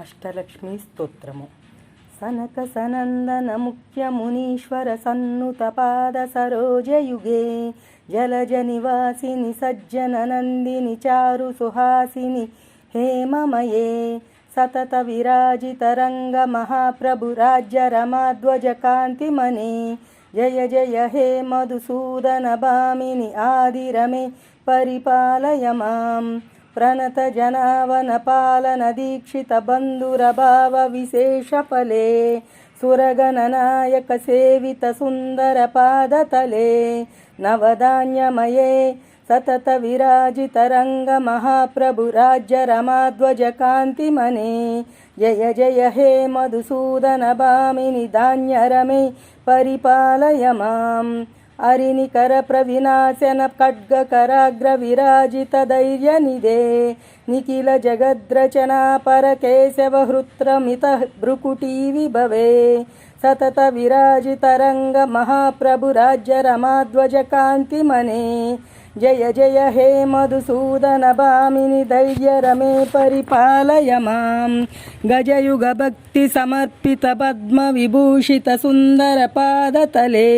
అష్టలక్ష్మీ స్తోత్రము. సనక సనందన ముఖ్య మునీశ్వర సన్నుత పాద సరోజయుగే జలజ నివాసిని సజ్జన నందిని చారు సుహాసిని హేమమయే సతత విరాజిత రంగ మహాప్రభు రాజ్య రమాధ్వజ కాంతిమనే జయ జయ హే మధుసూదన భామిని ఆదిరమే పరిపాలయ మాం ప్రణత జనావన పాలన దీక్షిత బంధుర భావ విశేష ఫలే సురగణనాయక సేవిత సుందర పాదతలే నవధాన్యమయే సతత విరాజిత రంగ మహాప్రభు రాజ్య రమాధ్వజ కాంతిమనే జయ జయ హే మధుసూదన భామిని ధాన్యరమే పరిపాలయ మాం అరినికర ప్రవినాశన ఖడ్గకరాగ్ర విరాజిత ధైర్య నిదే నిఖిల జగద్రచనా పర కేశవ హృత్రమిత భ్రుకుటీ విభవే సతత విరాజిత రంగ మహాప్రభు రాజ్య రమాధ్వజ కాంతిమనే జయ జయ హే మధుసూదన భామిని ధైర్యరమే పరిపాలయ మాం గజయుగ భక్తి సమర్పిత పద్మ విభూషిత సుందర పాదతలే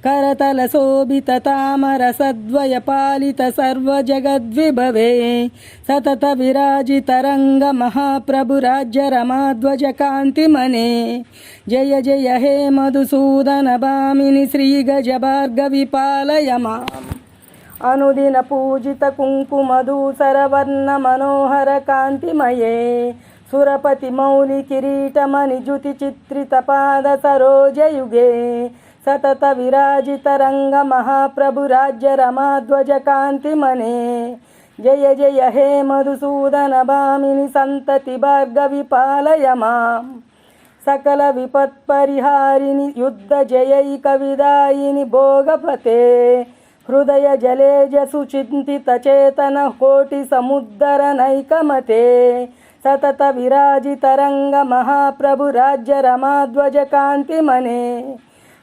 కరతల శోభిత తామర సద్వయ పాలిత సర్వ జగద్విభవే సతత విరాజిత రంగ మహాప్రభు రాజ్య రమాధ్వజ కాంతిమనే జయ జయ హే మధుసూదన భామిని శ్రీ గజ భార్గవి పాలయ మాం అనుదిన పూజిత కుంకుమధూసర వర్ణ మనోహర కాంతిమయే సురపతి మౌలి కిరీటమణి జుతి చిత్రిత పాద సరోజయుగే సతత విరాజిత రంగ మహాప్రభు రాజ్య రమాధ్వజ కాంతిమనే జయ జయ హే మధుసూదన భామిని సంతతి భార్గవి పాలయ మాం సకల విపత్పరిహారిణి యుద్ధ జయైక విదాయిని భోగపతే హృదయ జలేజ సుచింతిత చేతన కోటి సముద్దర నైకమతే సతత విరాజిత రంగ మహాప్రభు రాజ్య రమాధ్వజ కాంతిమనే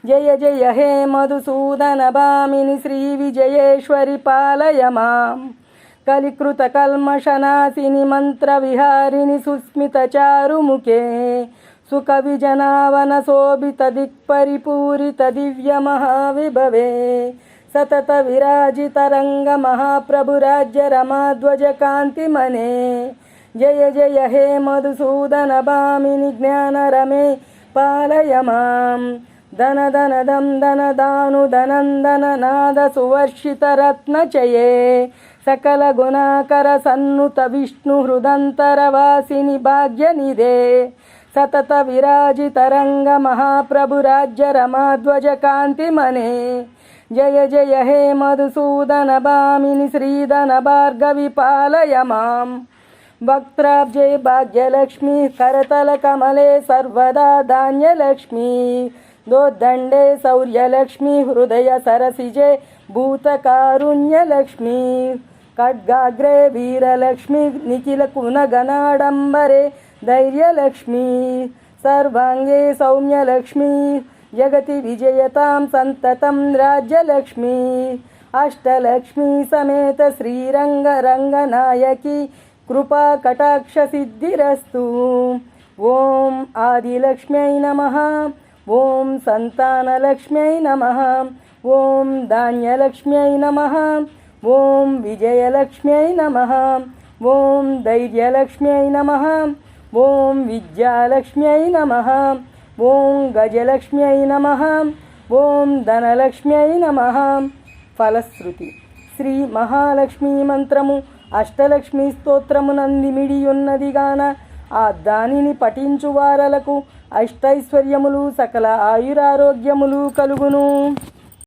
జయ జయ హే మధుసూదన భామిని శ్రీ విజయేశ్వరి పాలయ మాం కలికృత కల్మషనాశిని మంత్ర విహారిణి సుస్మిత చారుముఖే సుఖ విజనావన శోభిత దిక్పరిపూరిత దివ్య మహావిభవే సతత విరాజిత రంగ మహాప్రభు రాజ్య రమాధ్వజ కాంతిమనే జయ జయ హే మధుసూదన భామిని జ్ఞానరమే పాలయ మాం ధన ధన దం ధన దాను ధనందన నాద సువర్షిత రత్నచయే సకల గుణాకర సన్నుత విష్ణు హృదంతర వాసిని భాగ్యనిదే సతత విరాజిత రంగ మహాప్రభు రాజ్య రమాధ్వజ కాంతిమనే జయ జయ హే మధుసూదన భామిని శ్రీధన భార్గవి పాలయ మాం వక్త్రాబ్జే భాగ్యలక్ష్మి కరతల కమలే సర్వదా ధాన్యలక్ష్మి దోద్దండే శౌర్యలక్ష్మి హృదయ సరసిజే భూతకారుణ్యలక్ష్మి ఖడ్గాగ్రే వీరలక్ష్మి నిఖిల కునగణాడంబరే ధైర్యలక్ష్మి సర్వాంగే సౌమ్యలక్ష్మి జగతి విజయతాం సంతతం రాజ్యలక్ష్మి అష్టలక్ష్మి సమేత శ్రీరంగ రంగనాయకి కృపా కటాక్ష సిద్ధిరస్తు. ఓం ఆదిలక్ష్మ్యై నమః. ఓం సంతానలక్ష్మ్యై నమః. ఓం ధాన్యలక్ష్మ్యై నమః. ఓం విజయలక్ష్మ్యై నమః. ఓం ధైర్యలక్ష్మ్యై నమః. ఓం విద్యాలక్ష్మ్యై నమః. ఓం గజలక్ష్మ్యై నమః. ఓం ధనలక్ష్మ్యై నమః. ఫలశ్రుతి శ్రీ మహాలక్ష్మీ మంత్రము అష్టలక్ష్మీ స్తోత్రము నందిమిడియున్నదిగాన ఆ దానిని పఠించు వారలకు అష్టైశ్వర్యములు సకల ఆయురారోగ్యములు కలుగును.